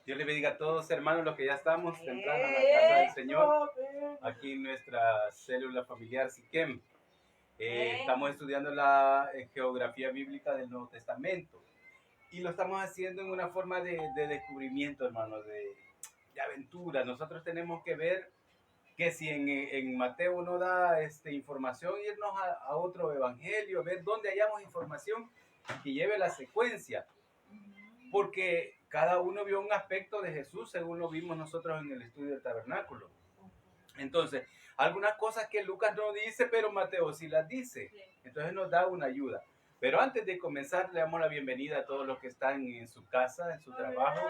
Dios les bendiga a todos, hermanos, los que ya estamos temprano en la casa del Señor, aquí en nuestra célula familiar Siquem. Estamos estudiando la geografía bíblica del Nuevo Testamento y lo estamos haciendo en una forma de descubrimiento, hermanos, de aventura. Nosotros tenemos que ver que si en Mateo no da información, irnos a otro evangelio, ver dónde hallamos información que lleve la secuencia, porque cada uno vio un aspecto de Jesús según lo vimos nosotros en el estudio del tabernáculo. Entonces, algunas cosas que Lucas no dice, pero Mateo sí las dice. Entonces nos da una ayuda. Pero antes de comenzar, le damos la bienvenida a todos los que están en su casa, en su trabajo,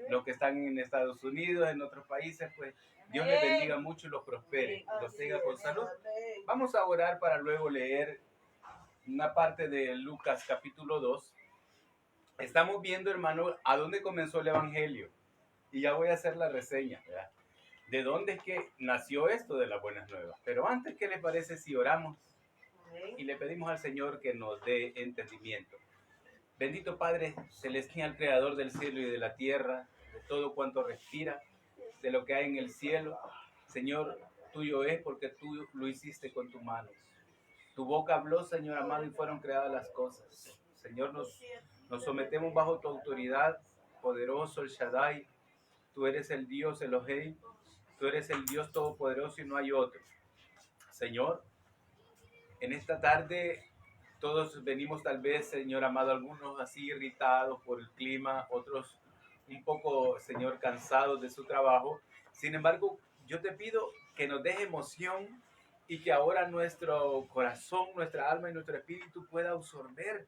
los que están en Estados Unidos, en otros países, pues Dios les bendiga mucho y los prospere, los tenga con salud. Vamos a orar para luego leer una parte de Lucas capítulo 2. Estamos viendo, hermano, a dónde comenzó el evangelio. Y ya voy a hacer la reseña, ¿verdad? De dónde es que nació esto de las buenas nuevas. Pero antes, ¿qué les parece si oramos y le pedimos al Señor que nos dé entendimiento? Bendito Padre celestial, creador del cielo y de la tierra, de todo cuanto respira, de lo que hay en el cielo. Señor, tuyo es porque tú lo hiciste con tus manos. Tu boca habló, Señor amado, y fueron creadas las cosas. Señor, nos sometemos bajo tu autoridad, poderoso, el Shaddai. Tú eres el Dios Elohim, tú eres el Dios todopoderoso y no hay otro. Señor, en esta tarde todos venimos tal vez, Señor amado, algunos así irritados por el clima, otros un poco, Señor, cansados de su trabajo. Sin embargo, yo te pido que nos des emoción y que ahora nuestro corazón, nuestra alma y nuestro espíritu pueda absorber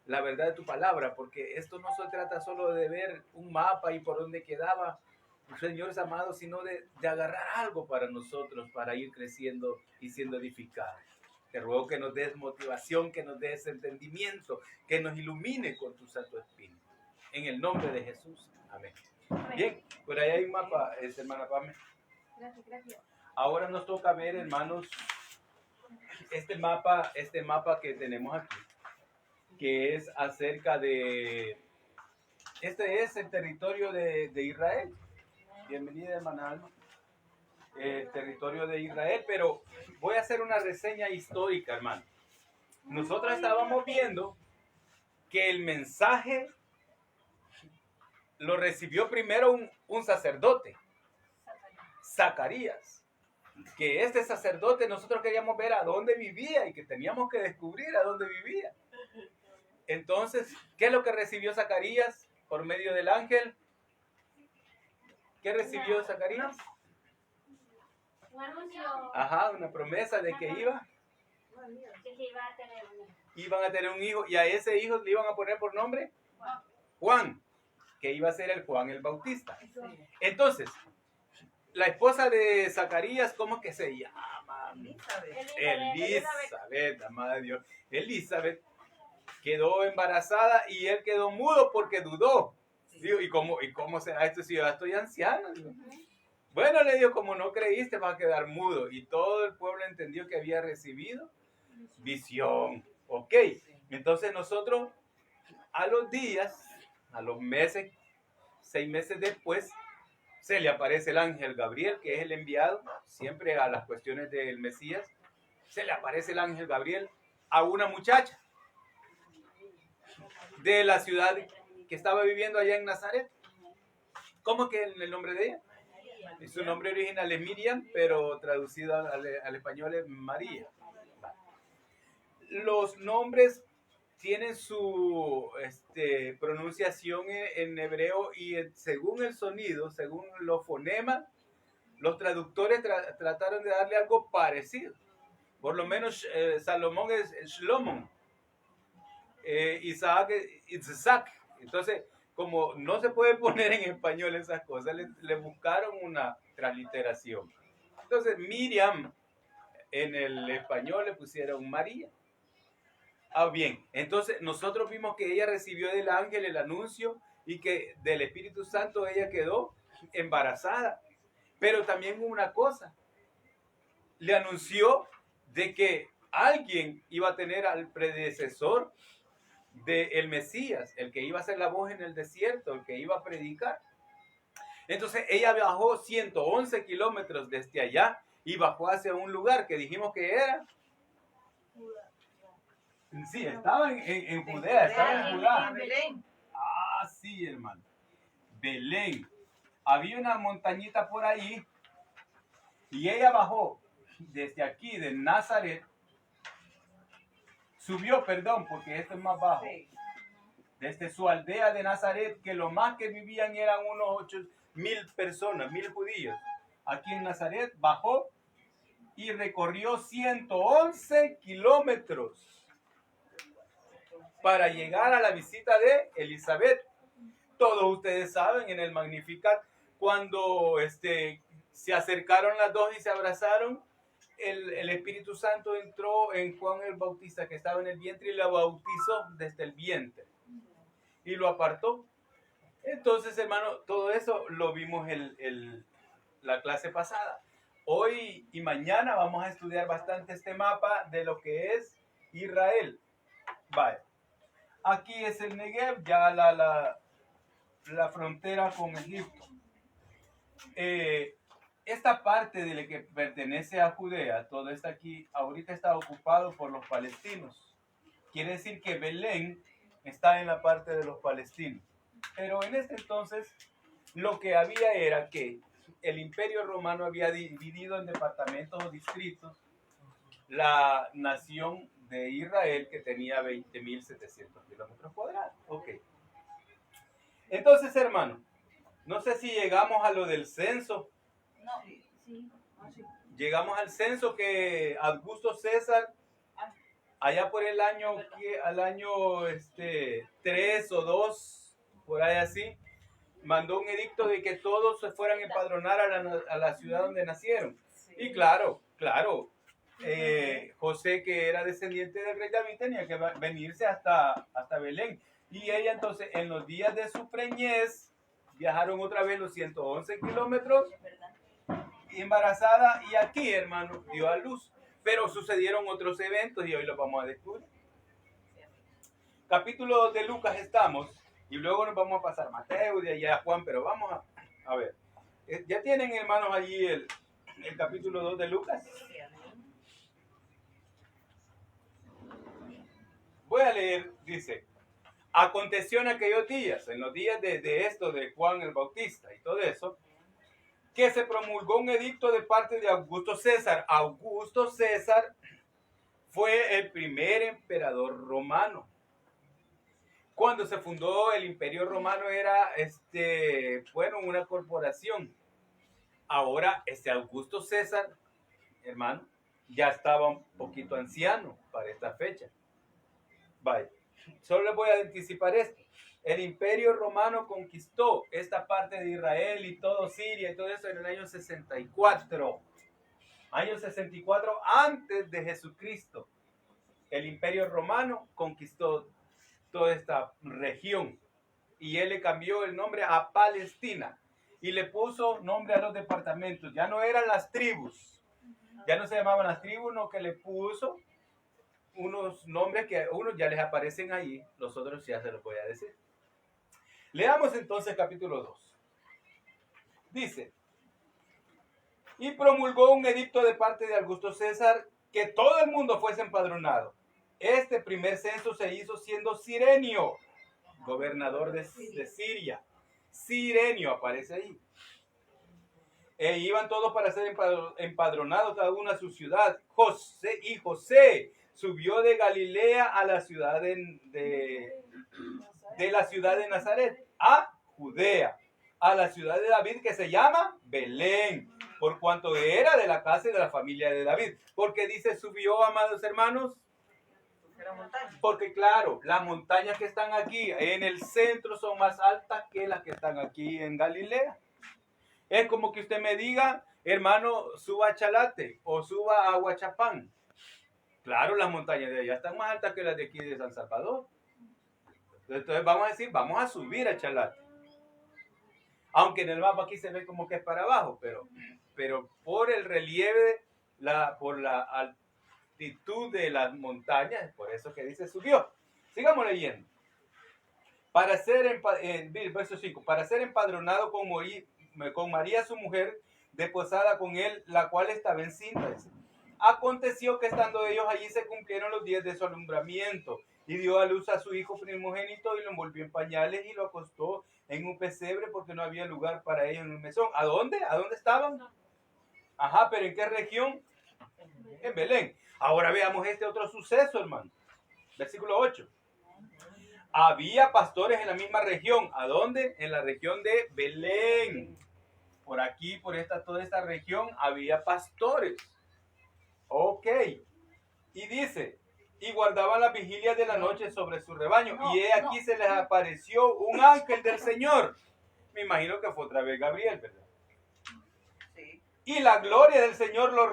la verdad de tu palabra, porque esto no se trata solo de ver un mapa y por dónde quedaba, Señor amado, sino de agarrar algo para nosotros, para ir creciendo y siendo edificados. Te ruego que nos des motivación, que nos des entendimiento, que nos ilumine con tu Santo Espíritu. En el nombre de Jesús. Amén. Bien, por ahí hay un mapa, hermana Pame. Gracias. Ahora nos toca ver, hermanos, este mapa que tenemos aquí, que es acerca de... Este es el territorio de Israel. Bienvenida, hermana Alma. Territorio de Israel, pero voy a hacer una reseña histórica, hermano. Nosotros estábamos viendo que el mensaje lo recibió primero un sacerdote, Zacarías, que este sacerdote nosotros queríamos ver a dónde vivía y que teníamos que descubrir a dónde vivía. Entonces, ¿qué es lo que recibió Zacarías por medio del ángel? ¿Qué recibió Zacarías? Un anuncio. Ajá, una promesa de que iban a tener un hijo, y a ese hijo le iban a poner por nombre Juan, que iba a ser el Juan el Bautista. Entonces, la esposa de Zacarías, ¿cómo que se llama? Elizabeth, la madre de Dios. Elizabeth quedó embarazada y él quedó mudo porque dudó. Digo, ¿y cómo será esto si yo ya estoy anciano? Digo, bueno, le digo, como no creíste, va a quedar mudo. Y todo el pueblo entendió que había recibido visión. Ok, entonces nosotros a los días, a los meses, 6 meses después, se le aparece el ángel Gabriel, que es el enviado siempre a las cuestiones del Mesías. Se le aparece el ángel Gabriel a una muchacha de la ciudad que estaba viviendo allá en Nazaret. ¿Cómo que el nombre de ella? Su nombre original es Miriam, pero traducido al español es María. Los nombres tienen su pronunciación en hebreo y según el sonido, según los fonemas, los traductores trataron de darle algo parecido. Por lo menos Salomón es Shlomo, Isaac es Itzhak. Entonces, como no se puede poner en español esas cosas, le buscaron una transliteración. Entonces, Miriam, en el español le pusieron María. Bien, entonces nosotros vimos que ella recibió del ángel el anuncio y que del Espíritu Santo ella quedó embarazada. Pero también una cosa, le anunció de que alguien iba a tener al predecesor del Mesías, el que iba a ser la voz en el desierto, el que iba a predicar. Entonces ella bajó 111 kilómetros desde allá y bajó hacia un lugar que dijimos que era. Sí, estaba en Judea, estaba en Judá. Belén. Ah, sí, hermano. Belén. Había una montañita por ahí y ella bajó desde aquí, de Nazaret. Subió, perdón, porque esto es más bajo. Desde su aldea de Nazaret, que lo más que vivían eran unos 8.000 personas, 1.000 judíos. Aquí en Nazaret bajó y recorrió 111 kilómetros para llegar a la visita de Elizabeth. Todos ustedes saben en el Magnificat, cuando se acercaron las dos y se abrazaron, el Espíritu Santo entró en Juan el Bautista, que estaba en el vientre, y la bautizó desde el vientre y lo apartó. Entonces, hermano, todo eso lo vimos la clase pasada. Hoy y mañana vamos a estudiar bastante este mapa de lo que es Israel. Vale. Aquí es el Negev, ya la frontera con Egipto. Esta parte de la que pertenece a Judea, todo está aquí, ahorita está ocupado por los palestinos. Quiere decir que Belén está en la parte de los palestinos. Pero en este entonces, lo que había era que el Imperio Romano había dividido en departamentos o distritos la nación de Israel, que tenía 20.700 kilómetros cuadrados. Ok. Entonces, hermano, no sé si llegamos a lo del censo. No. Sí. Llegamos al censo que Augusto César, allá por el año, al año 3 o 2, por ahí así, mandó un edicto de que todos se fueran a empadronar a la ciudad donde nacieron. Y claro, José, que era descendiente del rey David, tenía que venirse hasta Belén. Y ella entonces, en los días de su preñez, viajaron otra vez los 111 kilómetros, embarazada, y aquí, hermano, dio a luz. Pero sucedieron otros eventos y hoy los vamos a descubrir. Capítulo 2 de Lucas estamos, y luego nos vamos a pasar a Mateo y de allá a Juan, pero vamos a ver. ¿Ya tienen, hermanos, allí el capítulo 2 de Lucas? Voy a leer, dice: aconteció en aquellos días, en los días de esto de Juan el Bautista y todo eso, que se promulgó un edicto de parte de Augusto César. Augusto César fue el primer emperador romano. Cuando se fundó el Imperio Romano era, una corporación. Ahora, Augusto César, hermano, ya estaba un poquito anciano para esta fecha. Vaya, solo les voy a anticipar esto. El Imperio Romano conquistó esta parte de Israel y todo Siria y todo eso en el año 64. Año 64 antes de Jesucristo. El Imperio Romano conquistó toda esta región y él le cambió el nombre a Palestina y le puso nombre a los departamentos. Ya no eran las tribus, ya no se llamaban las tribus, no, que le puso unos nombres que a unos ya les aparecen ahí, los otros ya se los voy a decir. Leamos entonces capítulo 2. Dice: y promulgó un edicto de parte de Augusto César que todo el mundo fuese empadronado. Este primer censo se hizo siendo Cirenio, gobernador de Siria. Cirenio aparece ahí. E iban todos para ser empadronados, cada uno a su ciudad. José subió de Galilea a la ciudad de la ciudad de Nazaret a Judea, a la ciudad de David, que se llama Belén, por cuanto era de la casa y de la familia de David. Porque dice subió, amados hermanos, porque claro, las montañas que están aquí en el centro son más altas que las que están aquí en Galilea. Es como que usted me diga, hermano, suba a Chalate o suba a Huachapán. Claro, las montañas de allá están más altas que las de aquí de San Salvador. Entonces vamos a decir, vamos a subir a Chalate. Aunque en el mapa aquí se ve como que es para abajo, pero por el relieve, por la altitud de las montañas, por eso que dice subió. Sigamos leyendo. Verso 5, para ser empadronado con María su mujer, desposada con él, la cual estaba encinta. Aconteció que estando ellos allí se cumplieron los días de su alumbramiento, y dio a luz a su hijo primogénito y lo envolvió en pañales y lo acostó en un pesebre porque no había lugar para ellos en un mesón. ¿A dónde? ¿A dónde estaban? Ajá, pero ¿en qué región? En Belén. Ahora veamos este otro suceso, hermano. Versículo 8. Había pastores en la misma región. ¿A dónde? En la región de Belén. Por aquí, por toda esta región, había pastores. Ok. Y dice, y guardaban las vigilias de la noche sobre su rebaño. Y he aquí se les apareció un ángel del Señor. Me imagino que fue otra vez Gabriel, ¿verdad? Sí. Y la gloria del Señor los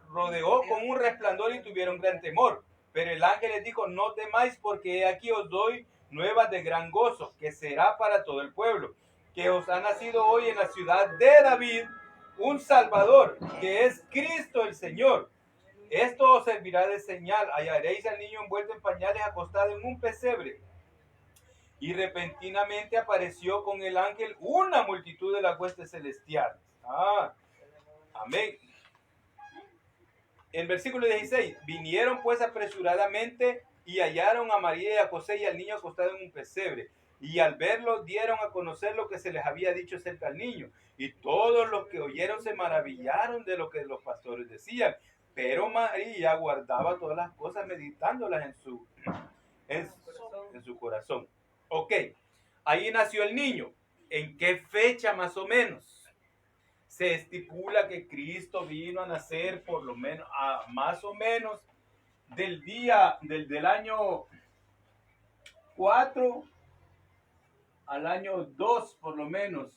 rodeó con un resplandor y tuvieron gran temor. Pero el ángel les dijo, no temáis, porque he aquí os doy nuevas de gran gozo, que será para todo el pueblo, que os ha nacido hoy en la ciudad de David un Salvador, que es Cristo el Señor. Esto os servirá de señal. Hallaréis al niño envuelto en pañales, acostado en un pesebre. Y repentinamente apareció con el ángel una multitud de las huestes celestiales. Amén. En versículo 16, vinieron pues apresuradamente y hallaron a María y a José y al niño acostado en un pesebre. Y al verlo dieron a conocer lo que se les había dicho acerca del niño. Y todos los que oyeron se maravillaron de lo que los pastores decían. Pero María guardaba todas las cosas meditándolas en su corazón. Ok, ahí nació el niño. ¿En qué fecha más o menos? Se estipula que Cristo vino a nacer por lo menos, más o menos, del año 4 al año 2, por lo menos,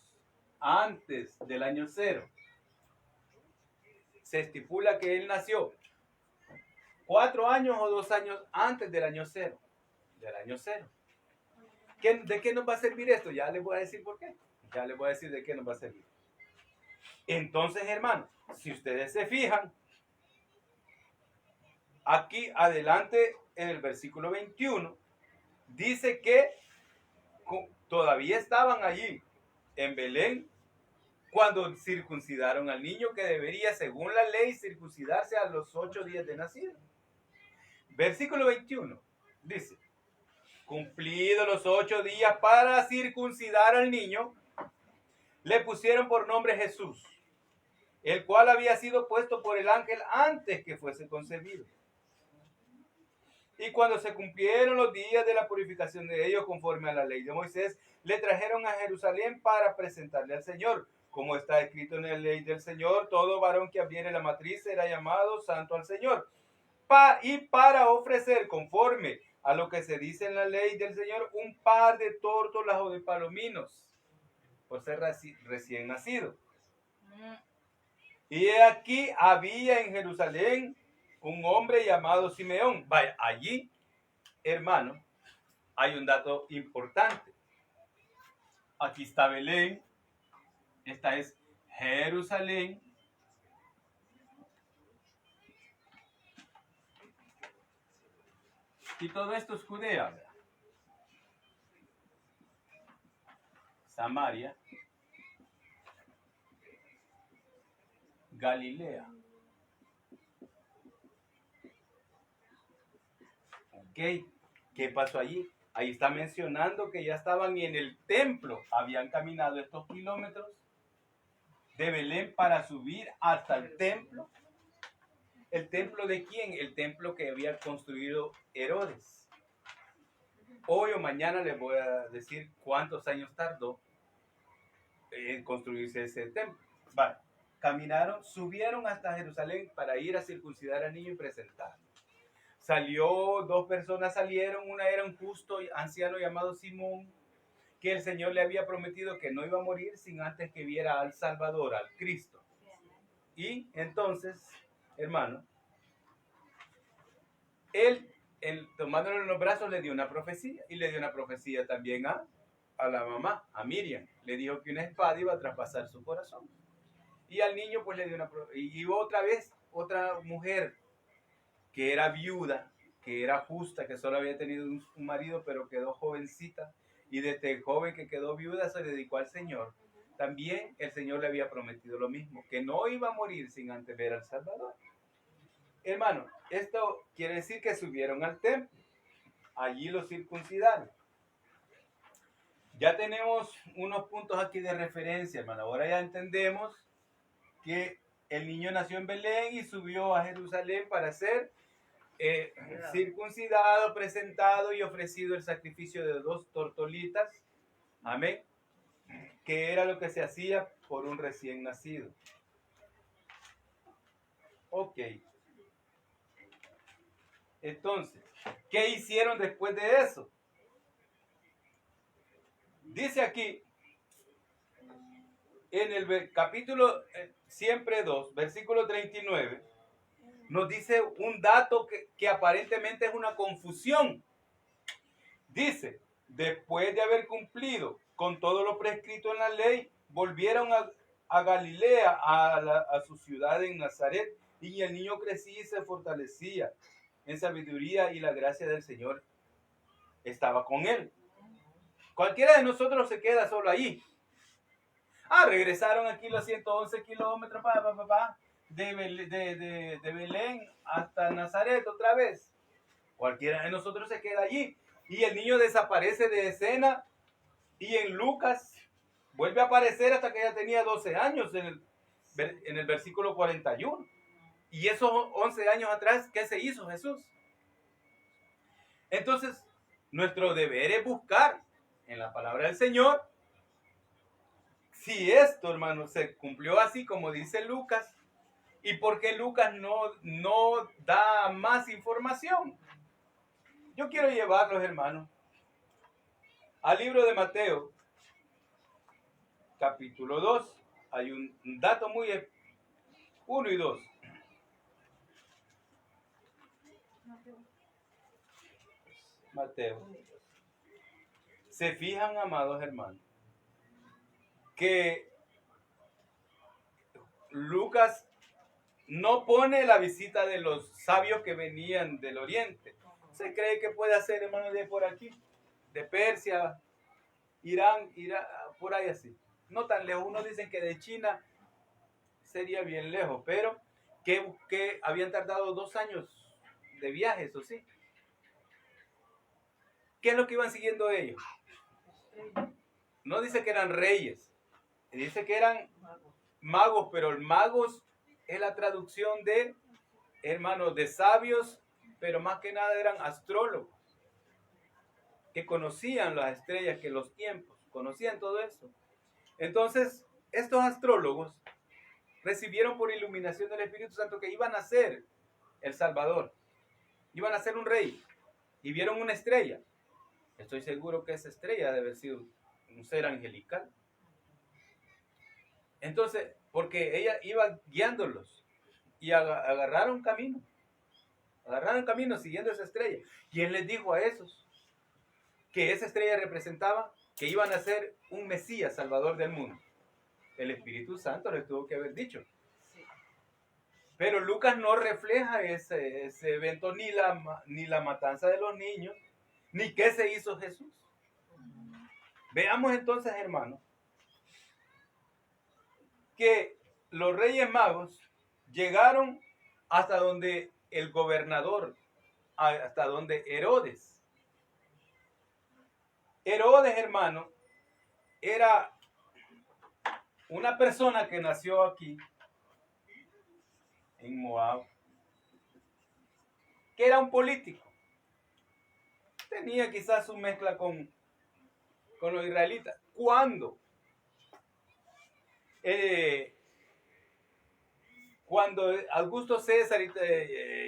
antes del año 0. Se estipula que él nació 4 años o 2 años antes del año 0. Del año 0. ¿De qué nos va a servir esto? Ya les voy a decir por qué. Ya les voy a decir de qué nos va a servir. Entonces, hermanos, si ustedes se fijan, aquí adelante en el versículo 21, dice que todavía estaban allí en Belén cuando circuncidaron al niño que debería, según la ley, circuncidarse a los 8 días de nacido. Versículo 21 dice, cumplidos los 8 días para circuncidar al niño, le pusieron por nombre Jesús, el cual había sido puesto por el ángel antes que fuese concebido. Y cuando se cumplieron los días de la purificación de ellos conforme a la ley de Moisés, le trajeron a Jerusalén para presentarle al Señor. Como está escrito en la ley del Señor, todo varón que abriere la matriz será llamado santo al Señor. Y para ofrecer conforme a lo que se dice en la ley del Señor, un par de tórtolas o de palominos, por ser recién nacido. Y aquí había en Jerusalén un hombre llamado Simeón. Vaya, allí, hermano, hay un dato importante. Aquí está Belén. Esta es Jerusalén. Y todo esto es Judea. Samaria. Galilea. Ok, ¿qué pasó allí? Ahí está mencionando que ya estaban en el templo, habían caminado estos kilómetros de Belén para subir hasta el templo. ¿El templo de quién? El templo que había construido Herodes. Hoy o mañana les voy a decir cuántos años tardó en construirse ese templo. Vale, caminaron, subieron hasta Jerusalén para ir a circuncidar al niño y presentarlo. Dos personas salieron, una era un justo anciano llamado Simón, que el Señor le había prometido que no iba a morir sin antes que viera al Salvador, al Cristo. Y entonces, hermano, él tomándolo en los brazos le dio una profecía, y le dio una profecía también a la mamá, a Miriam. Le dijo que una espada iba a traspasar su corazón. Y al niño pues le dio una profecía. Y otra vez, otra mujer que era viuda, que era justa, que solo había tenido un marido, pero quedó jovencita, y desde joven que quedó viuda se dedicó al Señor. también el Señor le había prometido lo mismo, que no iba a morir sin antes ver al Salvador. Hermano, esto quiere decir que subieron al templo. Allí los circuncidaron. Ya tenemos unos puntos aquí de referencia, hermano. Ahora ya entendemos que el niño nació en Belén y subió a Jerusalén para ser circuncidado, presentado y ofrecido el sacrificio de 2 tortolitas. Amén. Que era lo que se hacía por un recién nacido. Ok. Entonces, ¿qué hicieron después de eso? Dice aquí, en el capítulo siempre 2, versículo 39, nos dice un dato que aparentemente es una confusión. Dice, después de haber cumplido con todo lo prescrito en la ley, volvieron a Galilea, a su ciudad en Nazaret, y el niño crecía y se fortalecía en sabiduría y la gracia del Señor estaba con él. Cualquiera de nosotros se queda solo allí. Regresaron aquí los 111 kilómetros de Belén hasta Nazaret otra vez. Cualquiera de nosotros se queda allí. Y el niño desaparece de escena. Y en Lucas vuelve a aparecer hasta que ya tenía 12 años en el versículo 41. Y esos 11 años atrás, ¿qué se hizo Jesús? Entonces, nuestro deber es buscar en la palabra del Señor si esto, hermano, se cumplió así como dice Lucas, y por qué Lucas no da más información. Yo quiero llevarlos, hermanos, al libro de Mateo, capítulo 2. Hay un dato muy 1 y 2. Mateo. Se fijan, amados hermanos, que Lucas no pone la visita de los sabios que venían del oriente. Se cree que puede ser, hermano, de por aquí, de Persia, Irán, por ahí así. No tan lejos. Unos dicen que de China sería bien lejos, pero que habían tardado 2 años de viaje, eso sí. ¿Qué es lo que iban siguiendo ellos? No dice que eran reyes, dice que eran magos, pero magos es la traducción de, hermanos, de sabios, pero más que nada eran astrólogos, que conocían las estrellas, que los tiempos, conocían todo eso. Entonces, estos astrólogos recibieron por iluminación del Espíritu Santo que iban a ser el Salvador, iban a ser un rey, y vieron una estrella. Estoy seguro que esa estrella debe haber sido un ser angelical. Entonces, porque ella iba guiándolos y agarraron camino siguiendo esa estrella. ¿Quién les dijo a esos que esa estrella representaba que iban a ser un Mesías, Salvador del mundo? El Espíritu Santo les tuvo que haber dicho. Pero Lucas no refleja ese evento, ni la matanza de los niños, ni qué se hizo Jesús. Veamos entonces, hermanos, que los Reyes Magos llegaron hasta donde el gobernador, hasta donde Herodes. Herodes, hermano, era una persona que nació aquí, en Moab, que era un político. Tenía quizás su mezcla con los israelitas. Cuando Augusto César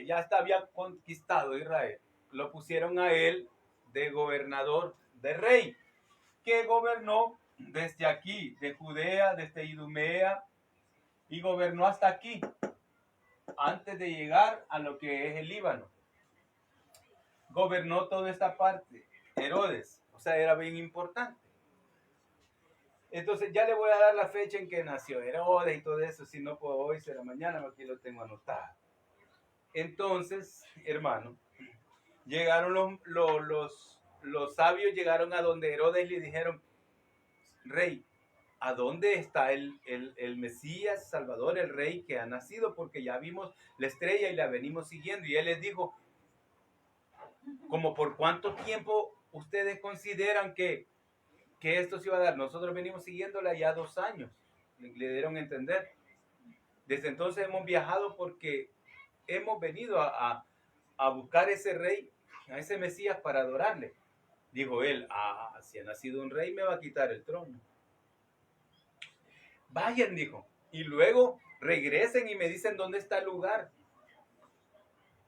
ya había conquistado Israel, lo pusieron a él de gobernador, de rey, que gobernó desde aquí, de Judea, desde Idumea, y gobernó hasta aquí, antes de llegar a lo que es el Líbano. Gobernó toda esta parte, Herodes, o sea, era bien importante. Entonces ya le voy a dar la fecha en que nació Herodes y todo eso, si no puedo hoy, será mañana, aquí lo tengo anotado. Entonces, hermano, llegaron los sabios, llegaron a donde Herodes le dijeron: rey, ¿a dónde está el Mesías, Salvador, el Rey que ha nacido? Porque ya vimos la estrella y la venimos siguiendo. Y él les dijo, ¿como por cuánto tiempo ustedes consideran que esto se iba a dar? Nosotros venimos siguiéndola ya 2 años, le dieron a entender. Desde entonces hemos viajado porque hemos venido a buscar ese Rey, a ese Mesías para adorarle. Dijo él, si ha nacido un rey me va a quitar el trono. Vayan, dijo, y luego regresen y me dicen dónde está el lugar.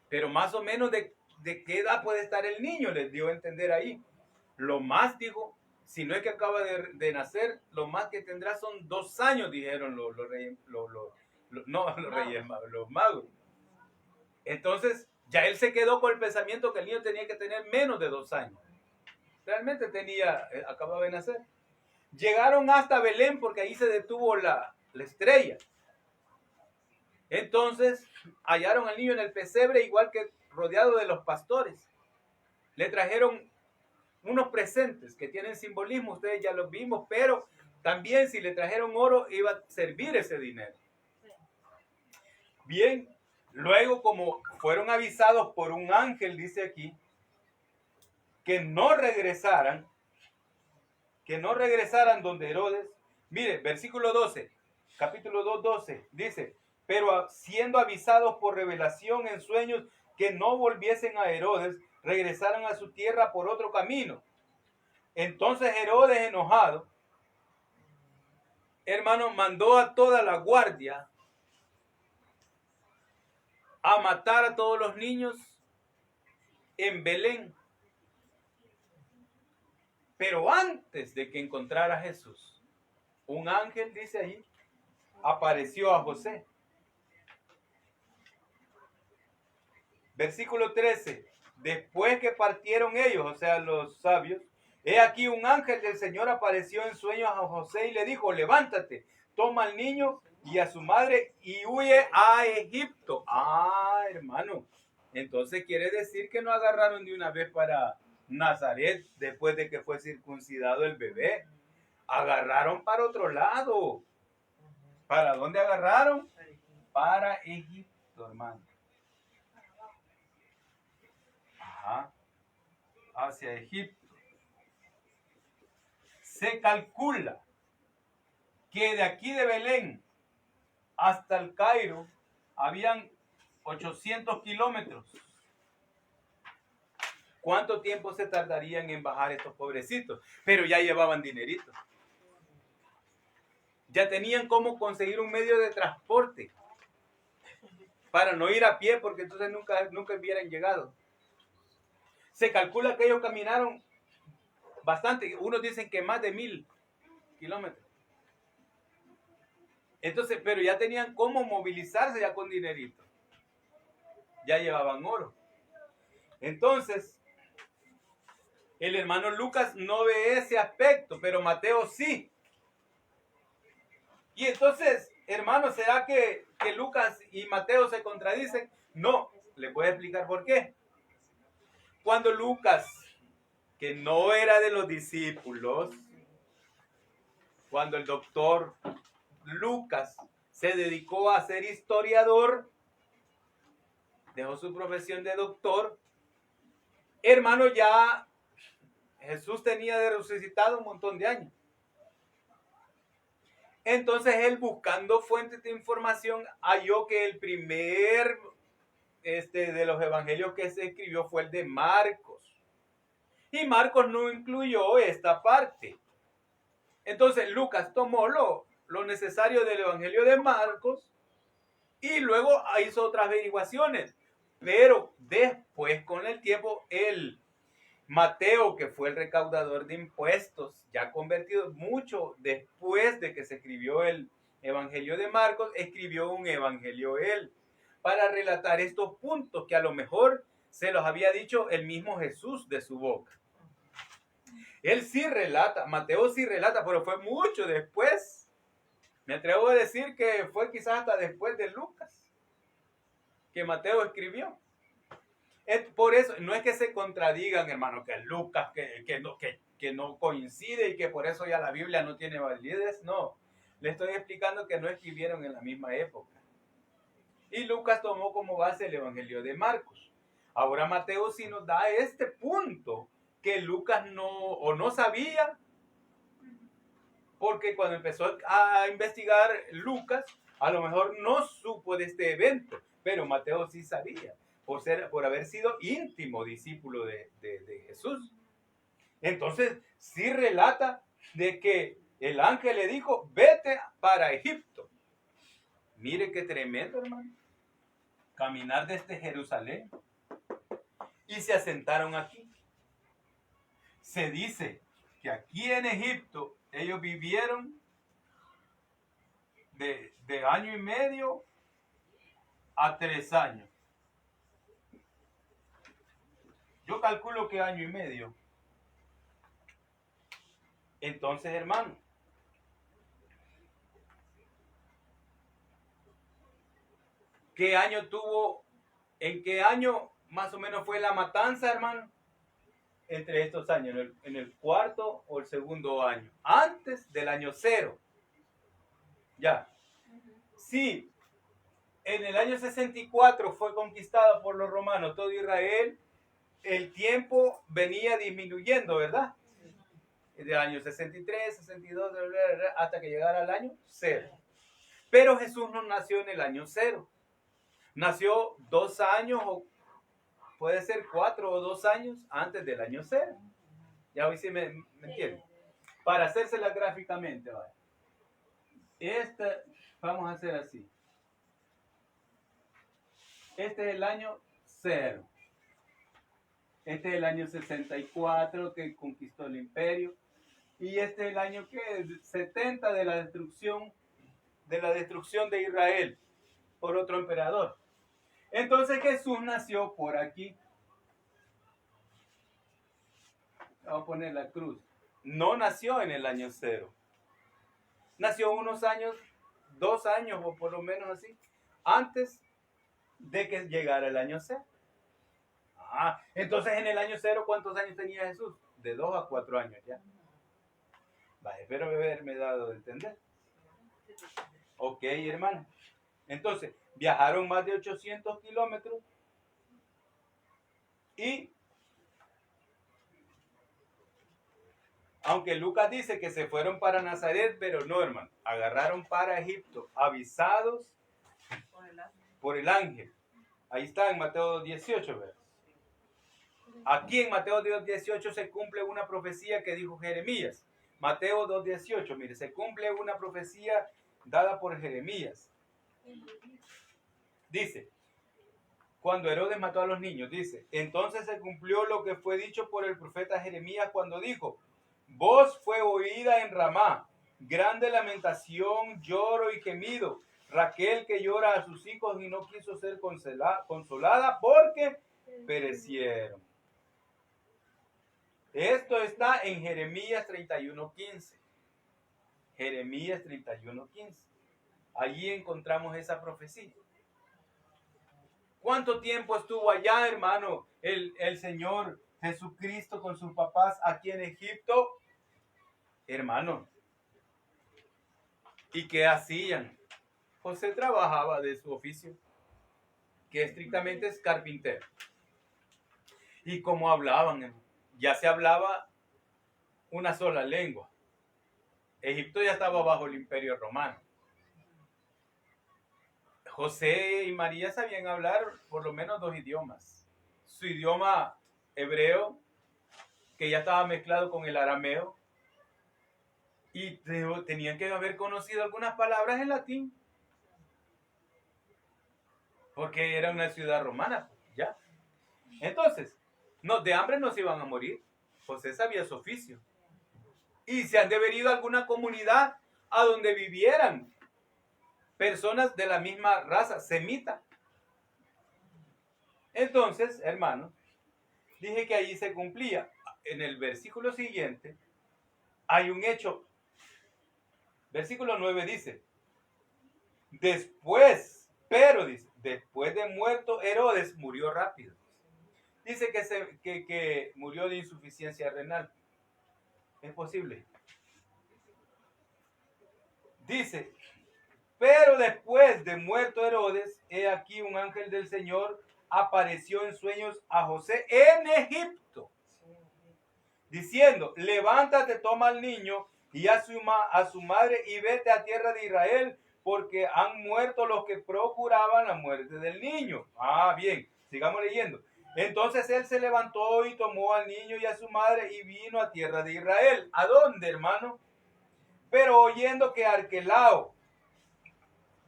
Pero más o menos de qué edad puede estar el niño, les dio a entender ahí. Lo más, dijo, si no es que acaba de nacer, lo más que tendrá son 2 años, dijeron los magos. Entonces, ya él se quedó con el pensamiento que el niño tenía que tener menos de 2 años. Realmente acababa de nacer. Llegaron hasta Belén porque ahí se detuvo la estrella. Entonces hallaron al niño en el pesebre, igual que rodeado de los pastores. Le trajeron unos presentes que tienen simbolismo, ustedes ya los vimos, pero también si le trajeron oro iba a servir ese dinero. Bien, luego como fueron avisados por un ángel, dice aquí, que no regresaran donde Herodes. Mire, versículo 12, capítulo 2, 12, dice, pero siendo avisados por revelación en sueños que no volviesen a Herodes, regresaran a su tierra por otro camino. Entonces Herodes, enojado, hermano, mandó a toda la guardia a matar a todos los niños en Belén. Pero antes de que encontrara a Jesús, un ángel, dice ahí, apareció a José. Versículo 13. Después que partieron ellos, o sea, los sabios, he aquí un ángel del Señor apareció en sueños a José y le dijo, levántate, toma al niño y a su madre y huye a Egipto. Hermano, entonces quiere decir que no agarraron de una vez para Nazaret después de que fue circuncidado el bebé. Agarraron para otro lado. ¿Para dónde agarraron? Para Egipto, hermano. Hacia Egipto. Se calcula que de aquí de Belén hasta el Cairo habían 800 kilómetros. ¿Cuánto tiempo se tardarían en bajar estos pobrecitos? Pero ya llevaban dinerito. Ya tenían cómo conseguir un medio de transporte para no ir a pie, porque entonces nunca hubieran llegado. Se calcula que ellos caminaron bastante. Unos dicen que más de 1000 kilómetros. Entonces, pero ya tenían cómo movilizarse ya con dinerito. Ya llevaban oro. Entonces, el hermano Lucas no ve ese aspecto, pero Mateo sí. Y entonces, hermano, ¿será que Lucas y Mateo se contradicen? No, les voy a explicar por qué. Cuando Lucas, que no era de los discípulos, cuando el doctor Lucas se dedicó a ser historiador, dejó su profesión de doctor, hermano, ya Jesús tenía de resucitado un montón de años. Entonces él, buscando fuentes de información, halló que el primer de los evangelios que se escribió fue el de Marcos. Y Marcos no incluyó esta parte. Entonces Lucas tomó lo necesario del evangelio de Marcos y luego hizo otras averiguaciones. Pero después, con el tiempo, el Mateo, que fue el recaudador de impuestos, ya convertido mucho después de que se escribió el evangelio de Marcos, escribió un evangelio él para relatar estos puntos que a lo mejor se los había dicho el mismo Jesús de su boca. Él sí relata, Mateo sí relata, pero fue mucho después. Me atrevo a decir que fue quizás hasta después de Lucas que Mateo escribió. Por eso, no es que se contradigan, hermano, que Lucas, que que no coincide y que por eso ya la Biblia no tiene validez. No, le estoy explicando que no escribieron en la misma época. Y Lucas tomó como base el Evangelio de Marcos. Ahora Mateo sí nos da este punto que Lucas no sabía, porque cuando empezó a investigar Lucas, a lo mejor no supo de este evento, pero Mateo sí sabía, por haber sido íntimo discípulo de Jesús. Entonces sí relata de que el ángel le dijo, vete para Egipto. Mire qué tremendo, hermano. Caminar desde Jerusalén. Y se asentaron aquí. Se dice que aquí en Egipto ellos vivieron de año y medio a 3 años. Yo calculo que año y medio. Entonces, hermano, ¿qué año tuvo? ¿En qué año más o menos fue la matanza, hermano? Entre estos años, en el cuarto o el segundo año, antes del año 0. Ya. Sí, en el año 64 fue conquistada por los romanos todo Israel, el tiempo venía disminuyendo, ¿verdad? Del año 63, 62, hasta que llegara al año 0. Pero Jesús no nació en el año 0. Nació 2 años, o puede ser 4 o 2 años antes del año 0. Ya hoy sí me entienden. Para hacérsela gráficamente, ¿vale? Vamos a hacer así. Este es el año 0. Este es el año 64 que conquistó el imperio. Y este es el año que 70 de la destrucción de Israel por otro emperador. Entonces Jesús nació por aquí. Vamos a poner la cruz. No nació en el año 0. Nació unos años, 2 años o por lo menos así, antes de que llegara el año 0. Entonces en el año 0, ¿cuántos años tenía Jesús? De 2 a 4 años ya. Vale, espero haberme dado de entender. Ok, hermano. Entonces, viajaron más de 800 kilómetros y, aunque Lucas dice que se fueron para Nazaret, pero no, hermano, agarraron para Egipto, avisados por el ángel. Ahí está en Mateo 18, ¿verdad? Aquí en Mateo 2:18 se cumple una profecía que dijo Jeremías. Mateo 2:18, mire, se cumple una profecía dada por Jeremías. Dice, cuando Herodes mató a los niños, dice, entonces se cumplió lo que fue dicho por el profeta Jeremías cuando dijo, voz fue oída en Ramá, grande lamentación, lloro y gemido. Raquel que llora a sus hijos y no quiso ser consolada porque perecieron. Esto está en Jeremías 31:15. Jeremías 31:15. Allí encontramos esa profecía. ¿Cuánto tiempo estuvo allá, hermano, el Señor Jesucristo con sus papás aquí en Egipto? Hermano, ¿y qué hacían? José trabajaba de su oficio, que estrictamente es carpintero. ¿Y cómo hablaban? Ya se hablaba una sola lengua. Egipto ya estaba bajo el imperio romano. José y María sabían hablar por lo menos 2 idiomas. Su idioma hebreo, que ya estaba mezclado con el arameo, y tenían que haber conocido algunas palabras en latín, porque era una ciudad romana, ¿ya? Entonces, de hambre no se iban a morir. José sabía su oficio. Y se han de haber ido a alguna comunidad a donde vivieran personas de la misma raza, semita. Entonces, hermano, dije que allí se cumplía. En el versículo siguiente hay un hecho. Versículo 9 dice, después de muerto Herodes murió rápido. Dice que murió de insuficiencia renal. Es posible. Dice, pero después de muerto Herodes, he aquí un ángel del Señor apareció en sueños a José en Egipto, diciendo, levántate, toma al niño y a su madre y vete a tierra de Israel, porque han muerto los que procuraban la muerte del niño. Bien, sigamos leyendo. Entonces él se levantó y tomó al niño y a su madre y vino a tierra de Israel. ¿A dónde, hermano? Pero oyendo que Arquelao,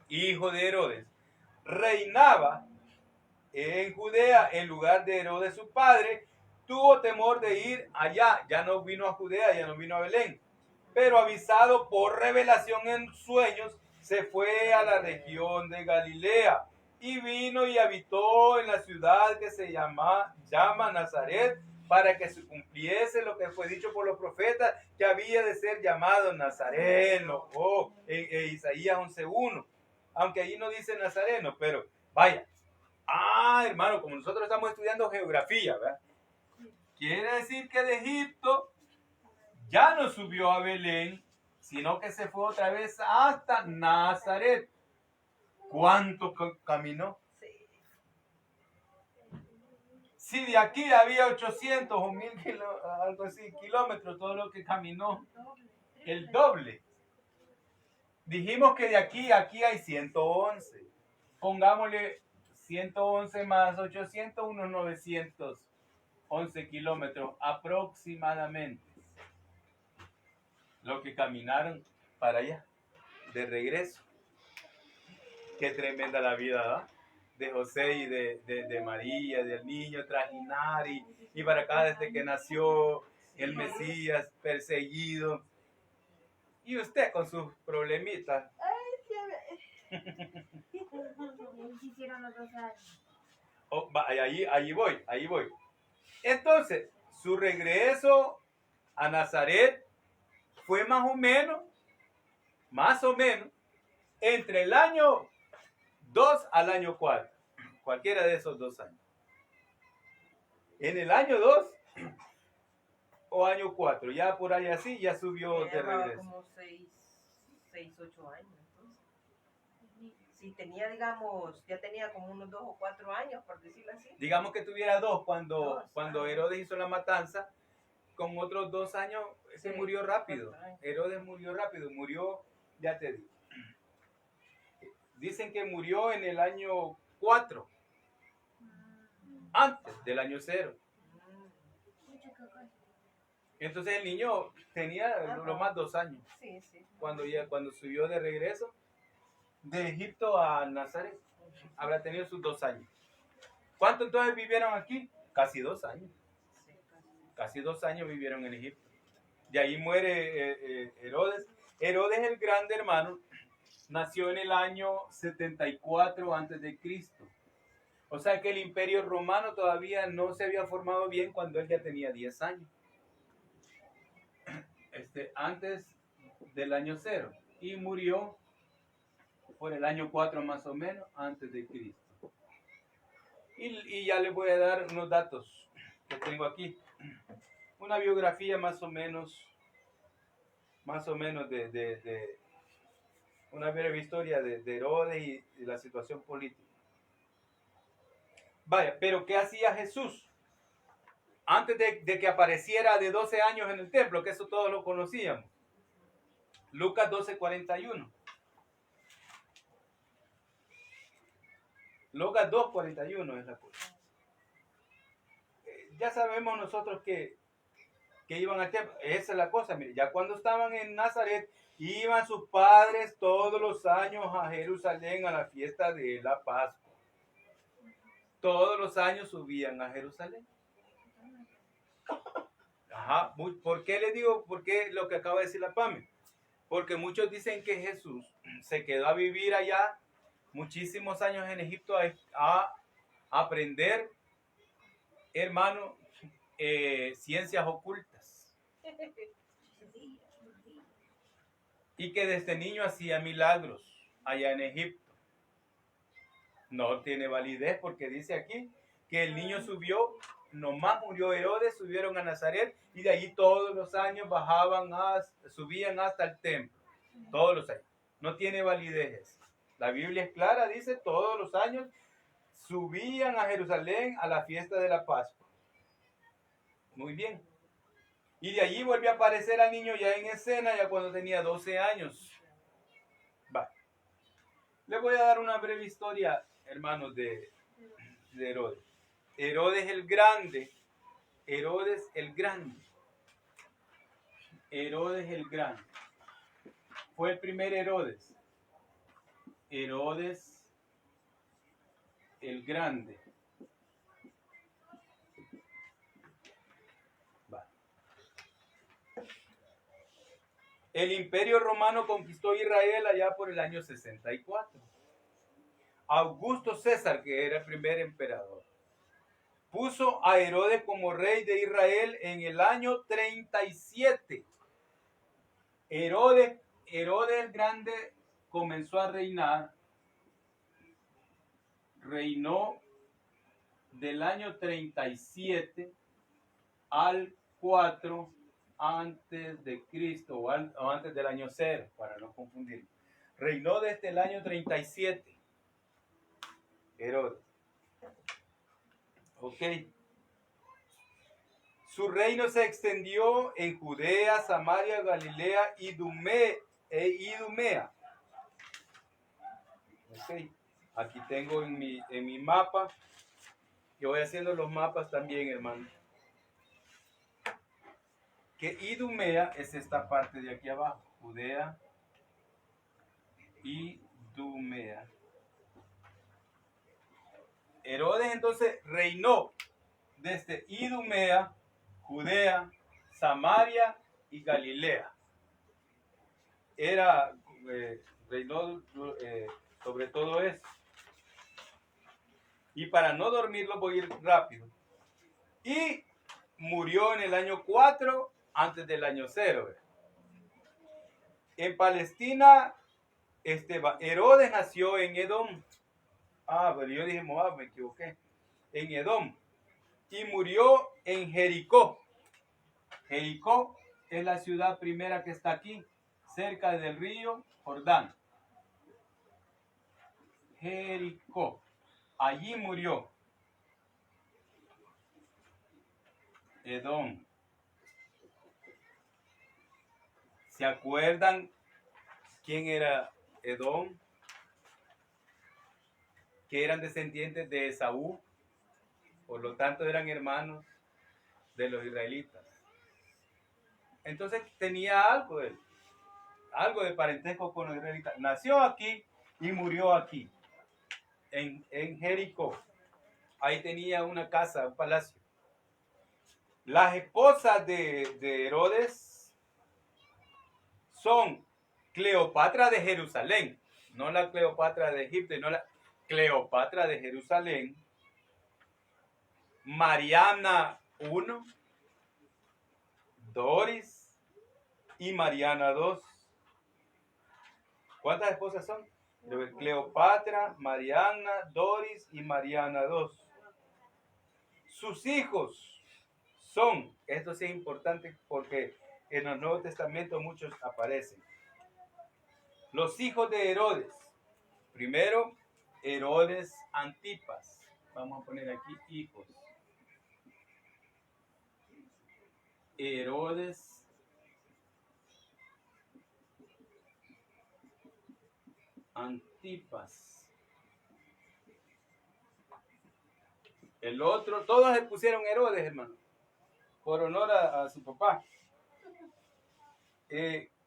hijo de Herodes, reinaba en Judea en lugar de Herodes su padre, tuvo temor de ir allá. Ya no vino a Judea, ya no vino a Belén. Pero avisado por revelación en sueños, se fue a la región de Galilea y vino y habitó en la ciudad que se llama Nazaret, para que se cumpliese lo que fue dicho por los profetas, que había de ser llamado Nazareno, en Isaías 11:1. Aunque ahí no dice Nazareno, pero vaya. Hermano, como nosotros estamos estudiando geografía, ¿verdad? Quiere decir que de Egipto ya no subió a Belén, sino que se fue otra vez hasta Nazaret. ¿Cuánto caminó? Si de aquí había 800 o 1000 algo así, kilómetros, todo lo que caminó, el doble. Dijimos que de aquí a aquí hay 111. Pongámosle 111 más 800, unos 911 kilómetros aproximadamente. Lo que caminaron para allá, de regreso. Qué tremenda la vida, ¿verdad? De José y de María, del niño, trajinar y para acá desde que nació el Mesías, perseguido. Y usted con sus problemitas. Ahí voy. Entonces, su regreso a Nazaret fue más o menos, entre el año 2 al año 4. Cualquiera de esos 2 años. En el año 2 o año 4, ya por ahí así, ya subió de regreso. Como 8 años. Si tenía, digamos, ya tenía como unos 2 o 4 años, por decirlo así. Digamos que tuviera 2 cuando Herodes hizo la matanza, con otros 2 años se murió rápido. Herodes murió rápido, ya te digo. Dicen que murió en el año 4, antes del año 0. Entonces el niño tenía lo más 2 años. Sí. Cuando subió de regreso de Egipto a Nazaret, habrá tenido sus 2 años. ¿Cuánto entonces vivieron aquí? Casi 2 años. Casi 2 años vivieron en Egipto. De ahí muere Herodes. Herodes el grande, hermano, nació en el año 74 a.C. O sea que el imperio romano todavía no se había formado bien cuando él ya tenía 10 años. Antes del año 0. Y murió por el año 4 más o menos antes de Cristo. Y ya les voy a dar unos datos que tengo aquí. Una biografía más o menos de una breve historia de Herodes y la situación política. Vaya, pero ¿qué hacía Jesús? Antes de que apareciera de 12 años en el templo, que eso todos lo conocíamos. Lucas 12:41. Lucas 2:41 es la cosa. Ya sabemos nosotros que iban al templo. Esa es la cosa, mire, ya cuando estaban en Nazaret, iban sus padres todos los años a Jerusalén a la fiesta de la Pascua. Todos los años subían a Jerusalén. ¿Por qué le digo? ¿Por qué lo que acaba de decir la Pame? Porque muchos dicen que Jesús se quedó a vivir allá muchísimos años en Egipto a aprender, hermano, ciencias ocultas. Y que desde niño hacía milagros allá en Egipto. No tiene validez porque dice aquí que el niño subió nomás murió Herodes, subieron a Nazaret y de allí todos los años subían hasta el templo. Todos los años. No tiene validez. La Biblia es clara, dice, todos los años subían a Jerusalén a la fiesta de la Pascua. Muy bien. Y de allí volvió a aparecer al niño ya en escena, ya cuando tenía 12 años. Va. Les voy a dar una breve historia, hermanos, de Herodes. Herodes el Grande. Herodes el Grande. Herodes el Grande. Fue el primer Herodes. Herodes el Grande. Va. El Imperio Romano conquistó Israel allá por el año 64. Augusto César, que era el primer emperador, puso a Herodes como rey de Israel en el año 37. Herodes el Grande comenzó a reinar. Reinó del año 37 al 4 antes de Cristo o antes del año 0, para no confundir. Reinó desde el año 37. Herodes. Ok. Su reino se extendió en Judea, Samaria, Galilea y Idumea. Ok. Aquí tengo en mi mapa. Yo voy haciendo los mapas también, hermano. Que Idumea es esta parte de aquí abajo. Judea, Idumea. Herodes entonces reinó desde Idumea, Judea, Samaria y Galilea. Reinó sobre todo eso. Y para no dormirlo voy a ir rápido. Y murió en el año 4 antes del año 0. En Palestina, Herodes nació en Edom. Pero yo dije Moab, me equivoqué. En Edom. Y murió en Jericó. Jericó es la ciudad primera que está aquí, cerca del río Jordán. Jericó. Allí murió. Edom. ¿Se acuerdan quién era Edom? Que eran descendientes de Esaú, por lo tanto eran hermanos de los israelitas. Entonces tenía algo de parentesco con los israelitas. Nació aquí y murió aquí, en Jericó. Ahí tenía una casa, un palacio. Las esposas de Herodes son Cleopatra de Jerusalén, no la Cleopatra de Egipto, no la Cleopatra de Jerusalén, Mariana I, Doris y Mariana II. ¿Cuántas esposas son? Cleopatra, Mariana, Doris y Mariana II. Sus hijos son, esto sí es importante porque en el Nuevo Testamento muchos aparecen. Los hijos de Herodes. Primero, Herodes Antipas. Vamos a poner aquí hijos. Herodes Antipas. El otro, todos se pusieron Herodes, hermano, por honor a su papá.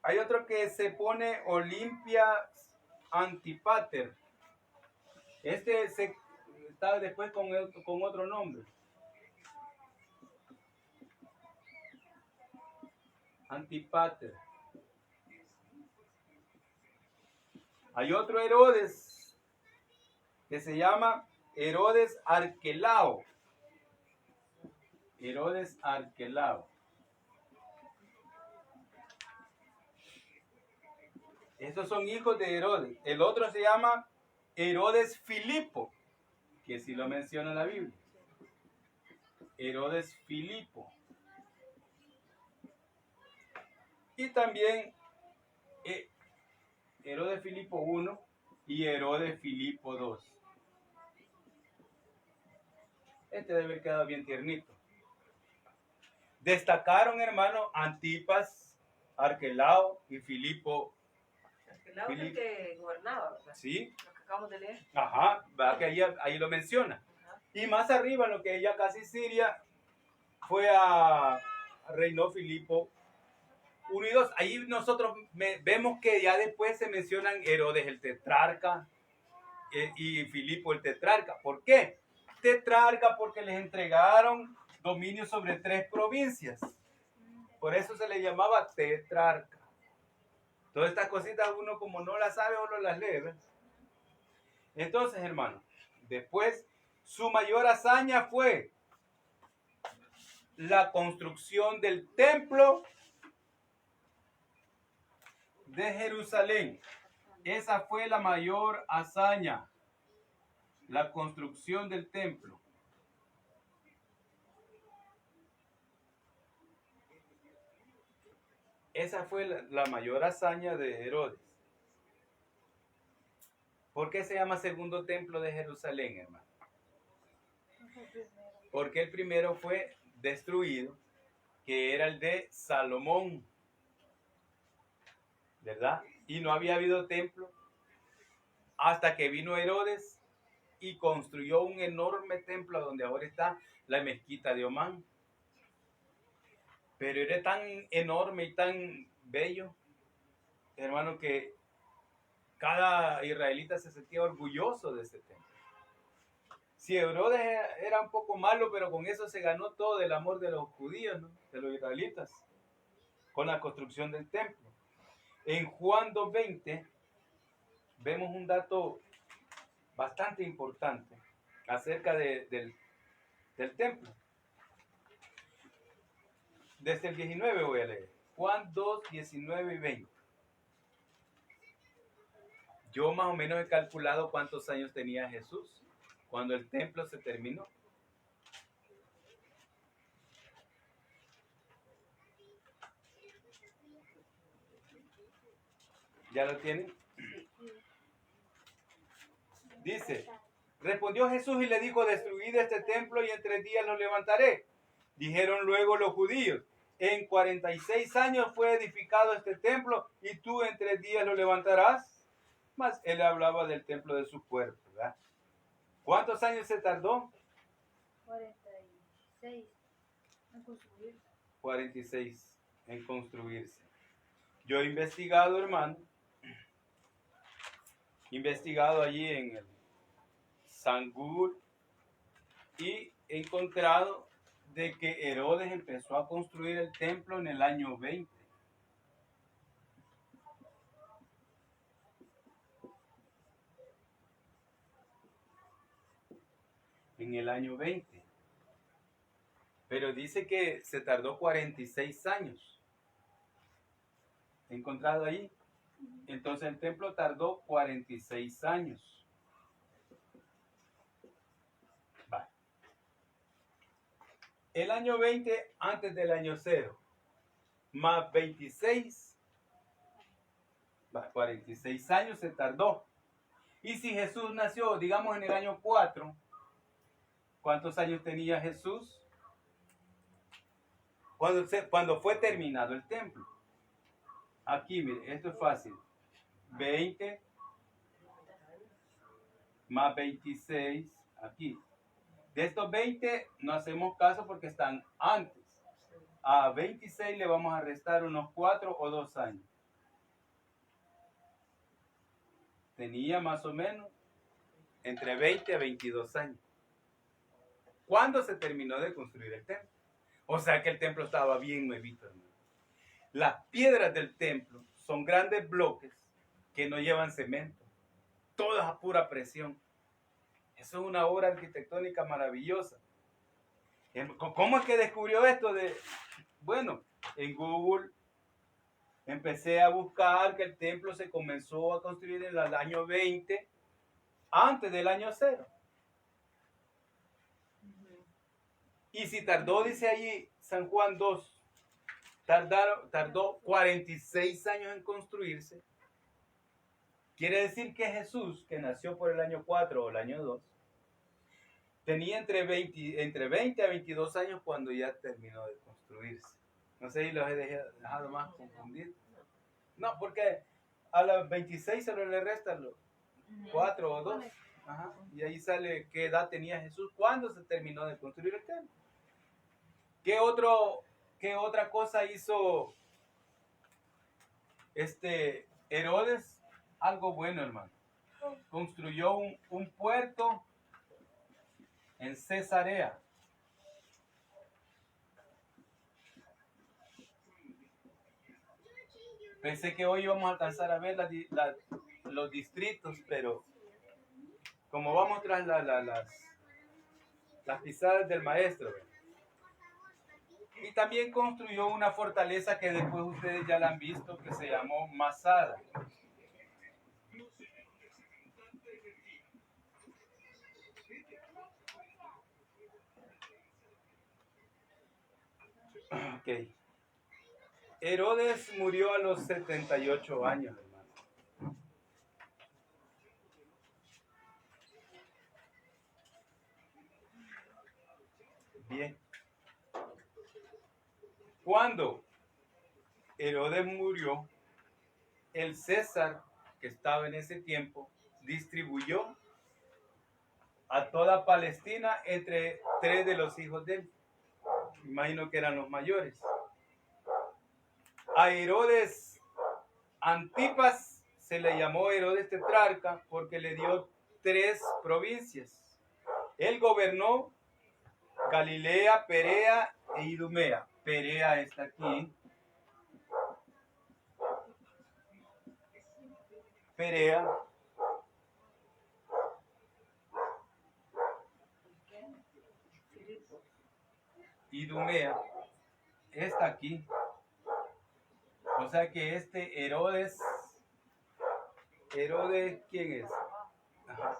Hay otro que se pone Olimpia Antipater. Está después con otro nombre. Antipater. Hay otro Herodes que se llama Herodes Arquelao. Herodes Arquelao. Estos son hijos de Herodes. El otro se llama Herodes Filipo, que sí lo menciona la Biblia. Herodes Filipo. Y también Herodes Filipo I y Herodes Filipo II. Este debe haber quedado bien tiernito. Destacaron, hermano, Antipas, Arquelao y Filipo. Arquelao es el que gobernaba, ¿verdad? Sí. Lo que acabamos de leer. Ajá, va que ahí lo menciona. Ajá. Y más arriba, en lo que ya casi Siria, reinó Filipo unidos. Ahí nosotros vemos que ya después se mencionan Herodes el tetrarca y Filipo el tetrarca. ¿Por qué? Tetrarca porque les entregaron dominio sobre 3 provincias. Por eso se le llamaba tetrarca. Todas estas cositas uno como no las sabe, uno las lee, ¿ves? Entonces, hermano, después su mayor hazaña fue la construcción del templo de Jerusalén. Esa fue la mayor hazaña, la construcción del templo. Esa fue la mayor hazaña de Herodes. ¿Por qué se llama segundo templo de Jerusalén, hermano? Porque el primero fue destruido, que era el de Salomón, ¿verdad? Y no había habido templo hasta que vino Herodes y construyó un enorme templo donde ahora está la mezquita de Omán. Pero era tan enorme y tan bello, hermano, que cada israelita se sentía orgulloso de ese templo. Si Herodes era un poco malo, pero con eso se ganó todo el amor de los judíos, ¿no? De los israelitas, con la construcción del templo. En Juan 2:20 vemos un dato bastante importante acerca del templo. Desde el 19 voy a leer. Juan 2, 19 y 20. Yo más o menos he calculado cuántos años tenía Jesús cuando el templo se terminó. ¿Ya lo tienen? Dice, respondió Jesús y le dijo, destruid este templo y en 3 días lo levantaré. Dijeron luego los judíos, en 46 años fue edificado este templo y tú en 3 días lo levantarás. Mas él hablaba del templo de su cuerpo, ¿verdad? ¿Cuántos años se tardó? 46 en construirse. 46 en construirse. Yo he investigado, hermano, allí en el San Google y he encontrado de que Herodes empezó a construir el templo en el año 20. En el año 20. Pero dice que se tardó 46 años. He encontrado ahí. Entonces el templo tardó 46 años. Vale. El año 20 antes del año 0. Más 26. 46 años se tardó. Y si Jesús nació, digamos, en el año 4, ¿cuántos años tenía Jesús? Cuando fue terminado el templo. Aquí, mire, esto es fácil. 20 más 26, aquí. De estos 20 no hacemos caso porque están antes. A 26 le vamos a restar unos 4 o 2 años. Tenía más o menos entre 20 a 22 años. ¿Cuándo se terminó de construir el templo? O sea que el templo estaba bien nuevito, hermano. Las piedras del templo son grandes bloques que no llevan cemento, todas a pura presión. Eso es una obra arquitectónica maravillosa. ¿Cómo es que descubrió esto? Bueno, en Google empecé a buscar que el templo se comenzó a construir en el año 20, antes del año 0. Y si tardó, dice allí San Juan 2, tardó 46 años en construirse, quiere decir que Jesús, que nació por el año 4 o el año 2, tenía entre 20 a 22 años cuando ya terminó de construirse. No sé si los he dejado más confundidos. No, porque a los 26 solo le restan los 4 o 2. Ajá. Y ahí sale qué edad tenía Jesús cuando se terminó de construir el templo. ¿Qué otra cosa hizo Herodes? Algo bueno, hermano. Construyó un puerto en Cesarea. Pensé que hoy íbamos a alcanzar a ver los distritos, pero como vamos tras las pisadas del maestro. Y también construyó una fortaleza que después ustedes ya la han visto, que se llamó Masada. Ok. Herodes murió a los 78 años, hermano. Bien. Cuando Herodes murió, el César, que estaba en ese tiempo, distribuyó a toda Palestina entre 3 de los hijos de él. Imagino que eran los mayores. A Herodes Antipas se le llamó Herodes tetrarca porque le dio 3 provincias. Él gobernó Galilea, Perea e Idumea. Perea está aquí. Perea. Idumea está aquí. O sea que Herodes, ¿quién es? Ajá.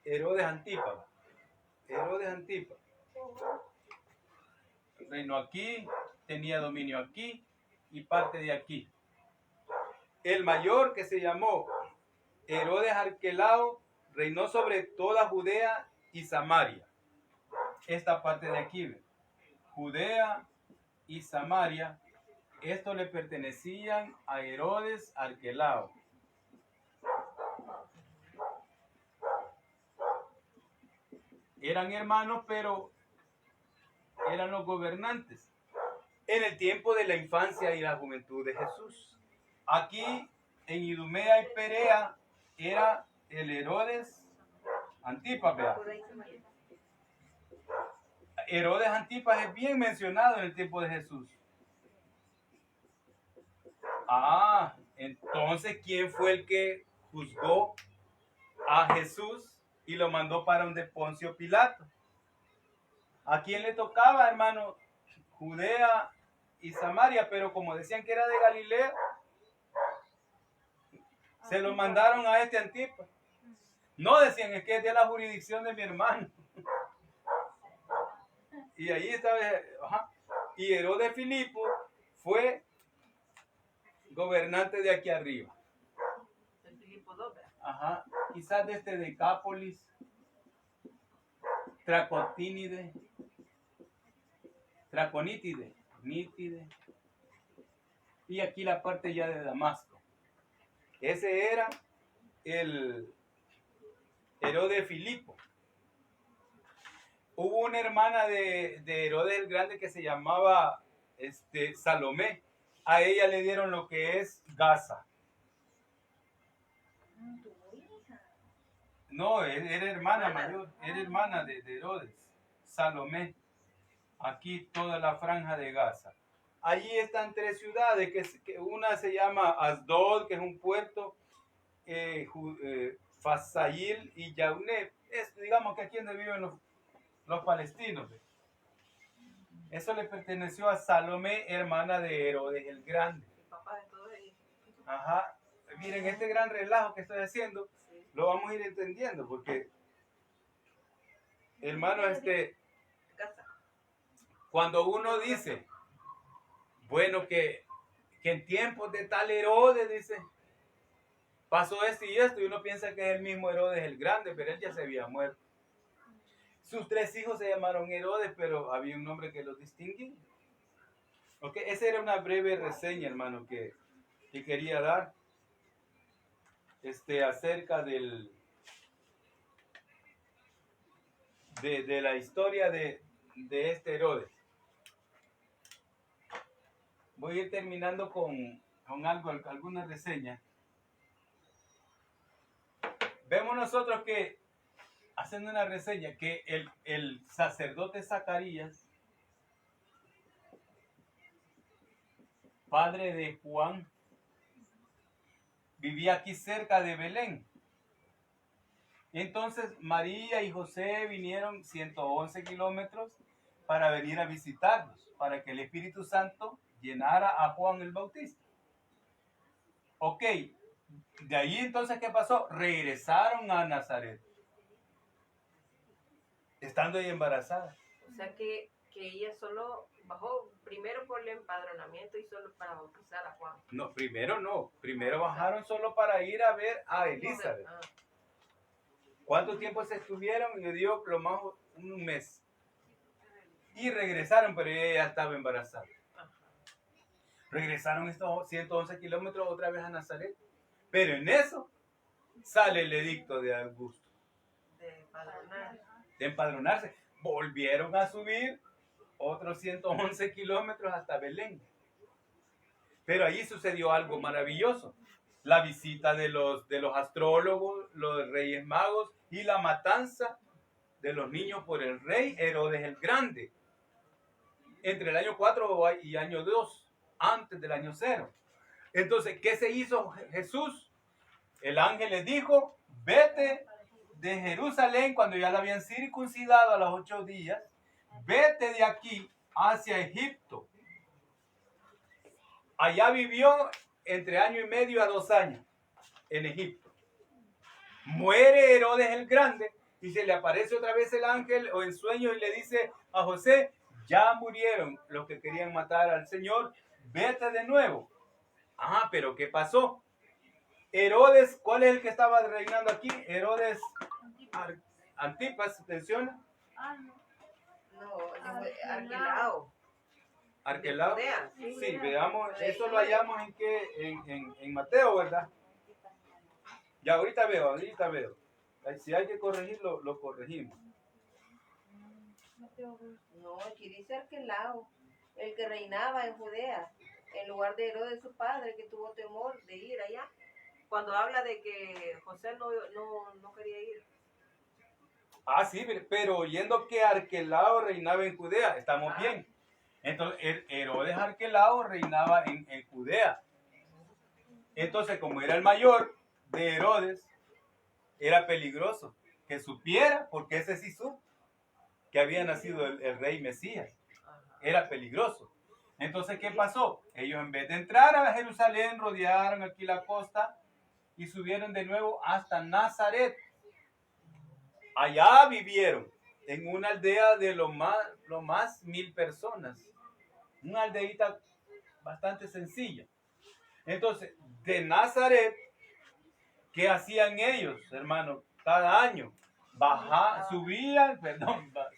Herodes Antipas. Herodes Antipas. Reinó aquí, tenía dominio aquí y parte de aquí. El mayor, que se llamó Herodes Arquelao, reinó sobre toda Judea y Samaria. Esta parte de aquí, Judea y Samaria, estos le pertenecían a Herodes Arquelao. Eran hermanos, pero eran los gobernantes en el tiempo de la infancia y la juventud de Jesús. Aquí en Idumea y Perea era el Herodes Antipas. Vea. Herodes Antipas es bien mencionado en el tiempo de Jesús. Ah, entonces, ¿quién fue el que juzgó a Jesús y lo mandó para donde Poncio Pilato? ¿A quién le tocaba, hermano? Judea y Samaria, pero como decían que era de Galilea, se lo mandaron a Antipas. No decían, es que es de la jurisdicción de mi hermano. Y ahí estaba, ajá. Y Herodes Filipo fue gobernante de aquí arriba. El Filipo II. Ajá. Quizás de Decápolis, Traconítide, Nítide. Y aquí la parte ya de Damasco. Ese era el Herodes Filipo. Hubo una hermana de Herodes el Grande que se llamaba Salomé. A ella le dieron lo que es Gaza. No, era hermana mayor, era hermana de Herodes, Salomé. Aquí toda la franja de Gaza. Allí están 3 ciudades, que una se llama Asdod, que es un puerto, Fasail y Yauneb. Digamos que aquí es donde viven los palestinos. Eso le perteneció a Salomé, hermana de Herodes el Grande. El papá de todos ellos. Ajá. miren, este gran relajo que estoy haciendo, lo vamos a ir entendiendo, porque, hermano, cuando uno dice, bueno, que en tiempos de tal Herodes, dice, pasó esto y esto, y uno piensa que es el mismo Herodes el Grande, pero él ya se había muerto. Sus 3 hijos se llamaron Herodes, pero había un nombre que los distinguía. ¿Ok? Esa era una breve reseña, hermano, que quería dar acerca de la historia de este Herodes. Voy a ir terminando con alguna reseña. Vemos nosotros que, haciendo una reseña, que el sacerdote Zacarías, padre de Juan, vivía aquí cerca de Belén. Entonces María y José vinieron 111 kilómetros para venir a visitarlos, para que el Espíritu Santo llenara a Juan el Bautista. Ok, de ahí entonces, ¿qué pasó? Regresaron a Nazaret, estando ahí embarazada. O sea que ella solo bajó primero por el empadronamiento y solo para bautizar a Juan. No, primero bajaron solo para ir a ver a Elizabeth. ¿Cuánto tiempo se estuvieron? Le dio lo más un mes. Y regresaron, pero ella ya estaba embarazada. Regresaron estos 111 kilómetros otra vez a Nazaret. Pero en eso sale el edicto de Augusto. De empadronarse. Volvieron a subir otros 111 kilómetros hasta Belén. Pero allí sucedió algo maravilloso. La visita de los astrólogos, los reyes magos y la matanza de los niños por el rey Herodes el Grande. Entre el año 4 y año 2, antes del año 0. Entonces, ¿qué se hizo Jesús? El ángel les dijo, vete de Jerusalén, cuando ya la habían circuncidado a los 8 días, vete de aquí hacia Egipto. Allá vivió entre año y medio a 2 años en Egipto. Muere Herodes el Grande y se le aparece otra vez el ángel o en sueño y le dice a José, ya murieron los que querían matar al Señor, vete de nuevo. Ah, pero ¿qué pasó? Herodes, ¿cuál es el que estaba reinando aquí? Herodes Antipas, ¿menciona? No, Arquelao. Arquelao. Sí, veamos, eso lo hallamos en Mateo, ¿verdad? Ya, ahorita veo. Si hay que corregirlo, lo corregimos. No, aquí dice Arquelao, el que reinaba en Judea, en lugar de Herodes su padre, que tuvo temor de ir allá. Cuando habla de que José no quería ir. Ah, sí, pero oyendo que Arquelao reinaba en Judea, estamos bien. Entonces, Herodes Arquelao reinaba en Judea. Entonces, como era el mayor de Herodes, era peligroso que supiera, porque ese sí supo, que había nacido el rey Mesías. Era peligroso. Entonces, ¿qué pasó? Ellos en vez de entrar a Jerusalén, rodearon aquí la costa y subieron de nuevo hasta Nazaret. Allá vivieron en una aldea de lo más 1000 personas. Una aldeita bastante sencilla. Entonces, de Nazaret, ¿qué hacían ellos, hermano? Cada año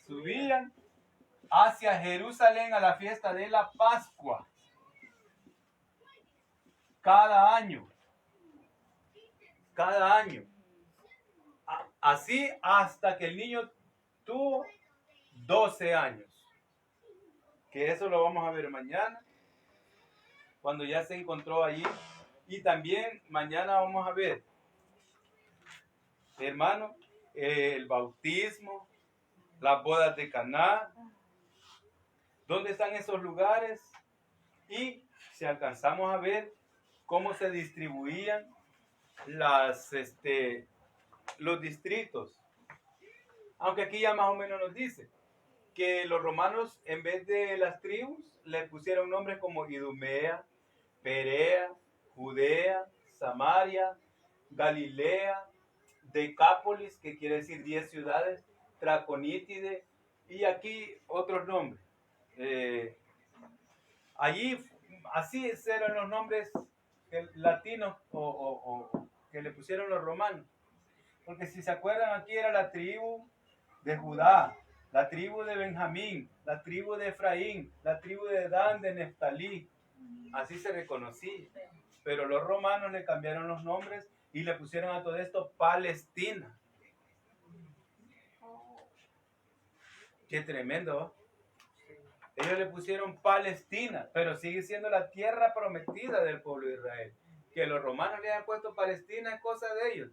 subían hacia Jerusalén a la fiesta de la Pascua. Cada año. Así hasta que el niño tuvo 12 años. Que eso lo vamos a ver mañana, cuando ya se encontró allí. Y también mañana vamos a ver, hermano, el bautismo, las bodas de Caná, dónde están esos lugares, y si alcanzamos a ver cómo se distribuían los distritos. Aunque aquí ya más o menos nos dice que los romanos, en vez de las tribus, le pusieron nombres como Idumea, Perea, Judea, Samaria, Galilea, Decápolis, que quiere decir 10 ciudades, Traconítide, y aquí otros nombres. Allí, así eran los nombres latinos o que le pusieron los romanos. Porque si se acuerdan, aquí era la tribu de Judá, la tribu de Benjamín, la tribu de Efraín, la tribu de Dan, de Neftalí. Así se reconocía. Pero los romanos le cambiaron los nombres y le pusieron a todo esto Palestina. Qué tremendo. Ellos le pusieron Palestina, pero sigue siendo la tierra prometida del pueblo de Israel. Que los romanos le hayan puesto Palestina es cosa de ellos.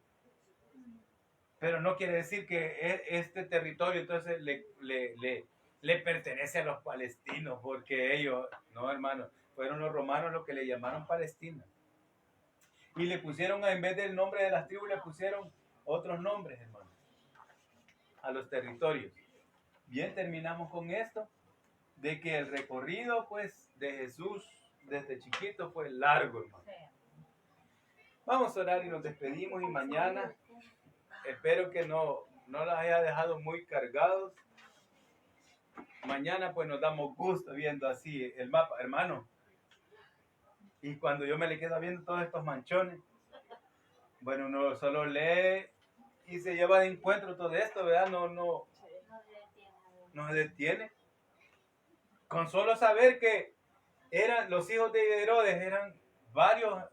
Pero no quiere decir que este territorio entonces le pertenece a los palestinos, porque ellos, no hermano, fueron los romanos los que le llamaron Palestina. Y le pusieron, en vez del nombre de las tribus, le pusieron otros nombres, hermano, a los territorios. Bien, terminamos con esto, de que el recorrido, pues, de Jesús desde chiquito fue largo, hermano. Vamos a orar y nos despedimos, y mañana espero que no los haya dejado muy cargados. Mañana pues nos damos gusto viendo así el mapa, hermano. Y cuando yo me le quedo viendo todos estos manchones, bueno, uno solo lee y se lleva de encuentro todo esto, ¿verdad? No se detiene. Con solo saber que eran los hijos de Herodes, eran varios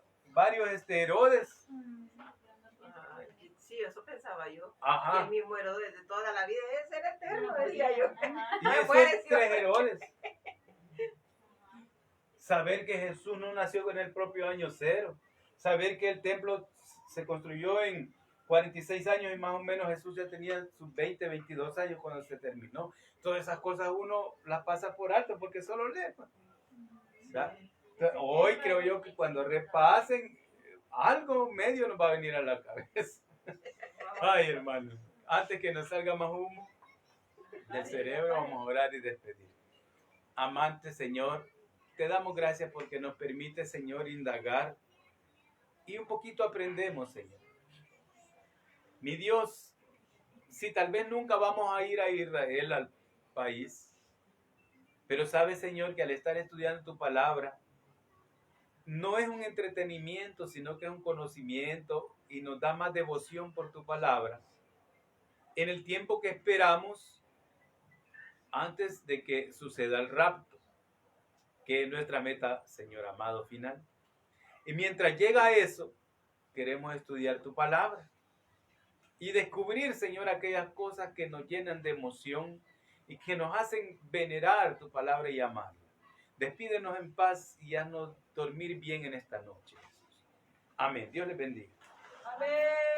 Herodes. Sí, eso pensaba yo. Ajá. Que el mismo Herodes de toda la vida es el eterno, decía yo. Y esos 3 Herodes. Saber que Jesús no nació en el propio año 0. Saber que el templo se construyó en 46 años y más o menos Jesús ya tenía sus 20, 22 años cuando se terminó. Todas esas cosas uno las pasa por alto porque solo lee. ¿Verdad? Hoy creo yo que cuando repasen, algo medio nos va a venir a la cabeza. Ay, hermano, antes que nos salga más humo del cerebro, vamos a orar y despedir. Amante Señor, te damos gracias porque nos permite, Señor, indagar y un poquito aprendemos, Señor. Mi Dios, si tal vez nunca vamos a ir a Israel, al país, pero sabes, Señor, que al estar estudiando tu palabra, no es un entretenimiento, sino que es un conocimiento y nos da más devoción por tu palabra. En el tiempo que esperamos, antes de que suceda el rapto, que es nuestra meta, Señor amado, final. Y mientras llega eso, queremos estudiar tu palabra y descubrir, Señor, aquellas cosas que nos llenan de emoción y que nos hacen venerar tu palabra y amarla. Despídenos en paz y haznos dormir bien en esta noche, Jesús. Amén. Dios les bendiga. Amén.